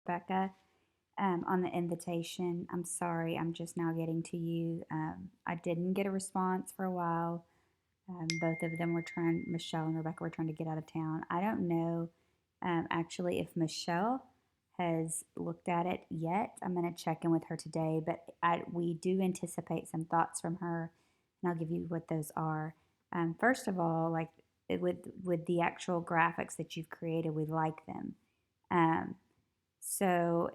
Rebecca, on the invitation. I'm sorry, I'm just now getting to you. I didn't get a response for a while. Both of them were trying, Michelle and Rebecca were trying to get out of town. I don't know actually if Michelle has looked at it yet. I'm going to check in with her today, but we do anticipate some thoughts from her, and I'll give you what those are. First of all, like with the actual graphics that you've created, we like them. Um, so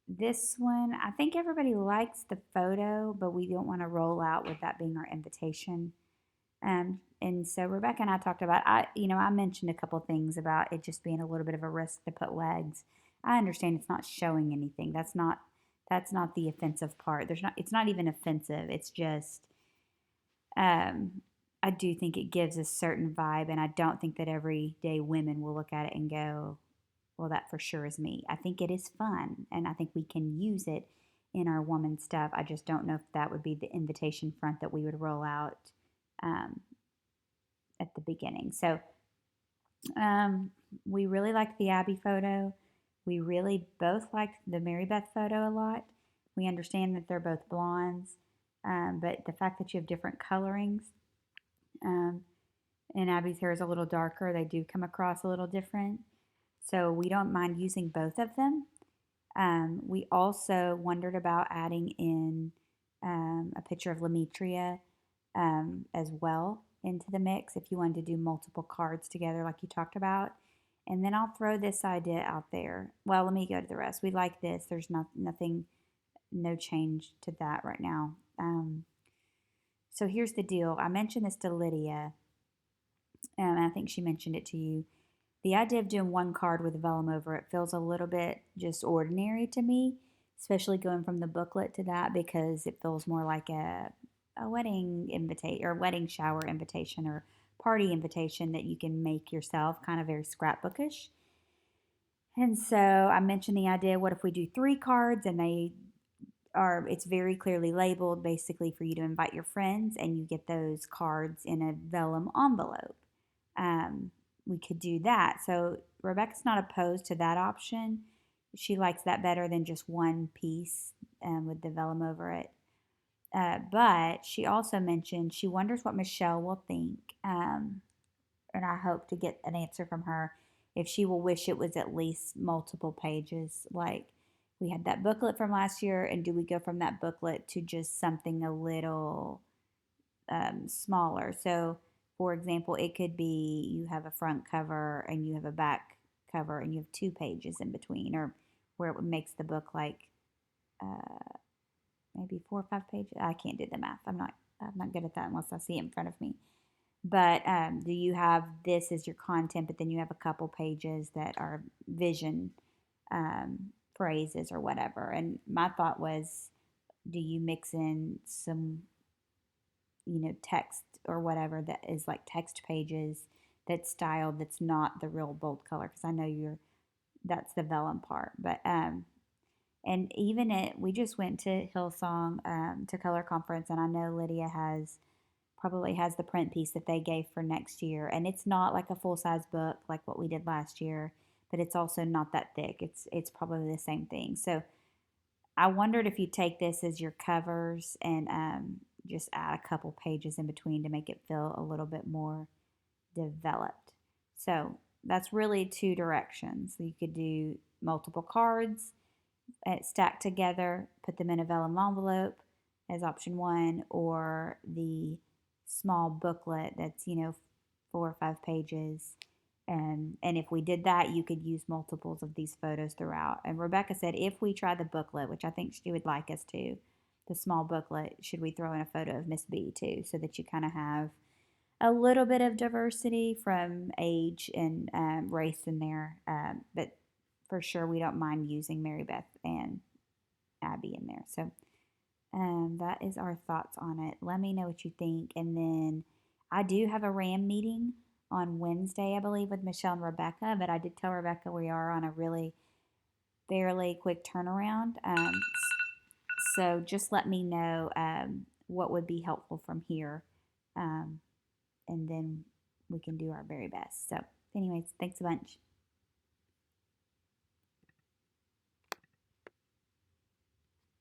this one, I think everybody likes the photo, but we don't want to roll out with that being our invitation. And so Rebecca and I talked about, I mentioned a couple things about it just being a little bit of a risk to put legs. I understand it's not showing anything. That's not the offensive part. It's not even offensive. It's just, um, I do think it gives a certain vibe, and I don't think that everyday women will look at it and go, well, that for sure is me. I think it is fun, and I think we can use it in our woman stuff. I just don't know if that would be the invitation front that we would roll out um, at the beginning. So um, we really liked the Abby photo. We really both liked the Mary Beth photo a lot. We understand that they're both blondes, but the fact that you have different colorings, um, and Abby's hair is a little darker, they do come across a little different. So we don't mind using both of them. We also wondered about adding in a picture of Lemetria as well into the mix if you wanted to do multiple cards together, like you talked about. And then I'll throw this idea out there. Well, let me go to the rest. We like this. There's nothing, no change to that right now. So here's the deal. I mentioned this to Lydia, and I think she mentioned it to you. The idea of doing one card with vellum over it feels a little bit just ordinary to me, especially going from the booklet to that, because it feels more like a wedding invitation or wedding shower invitation or party invitation that you can make yourself, kind of very scrapbookish. And so I mentioned the idea, what if we do three cards and it's very clearly labeled basically for you to invite your friends, and you get those cards in a vellum envelope. Um, we could do that. So Rebecca's not opposed to that option. She likes that better than just one piece with the vellum over it. But she also mentioned she wonders what Michelle will think. And I hope to get an answer from her if she will wish it was at least multiple pages. Like we had that booklet from last year, and do we go from that booklet to just something a little smaller? So, for example, it could be you have a front cover and you have a back cover and you have 2 pages in between, or where it makes the book like uh, maybe 4 or 5 pages. I can't do the math. I'm not good at that unless I see it in front of me. But do you have this as your content, but then you have a couple pages that are vision phrases or whatever? And my thought was, do you mix in some, text or whatever that is like text pages that's styled, that's not the real bold color? Because I know that's the vellum part. But and even we just went to Hillsong to color conference, and I know Lydia probably has the print piece that they gave for next year, and it's not like a full size book like what we did last year, but it's also not that thick. It's probably the same thing. So I wondered if you take this as your covers and just add a couple pages in between to make it feel a little bit more developed. So that's really two directions. So you could do multiple cards stacked together, put them in a vellum envelope as option one, or the small booklet that's 4 or 5 pages. And if we did that, you could use multiples of these photos throughout. And Rebecca said if we try the booklet, which I think she would like us to, the small booklet, should we throw in a photo of Miss B too, so that you kind of have a little bit of diversity from age and race in there. But for sure, we don't mind using Mary Beth and Abby in there. So that is our thoughts on it. Let me know what you think. And then I do have a RAM meeting on Wednesday, I believe, with Michelle and Rebecca. But I did tell Rebecca we are on a really fairly quick turnaround. So just let me know what would be helpful from here. Um, and then we can do our very best. So, anyways, thanks a bunch.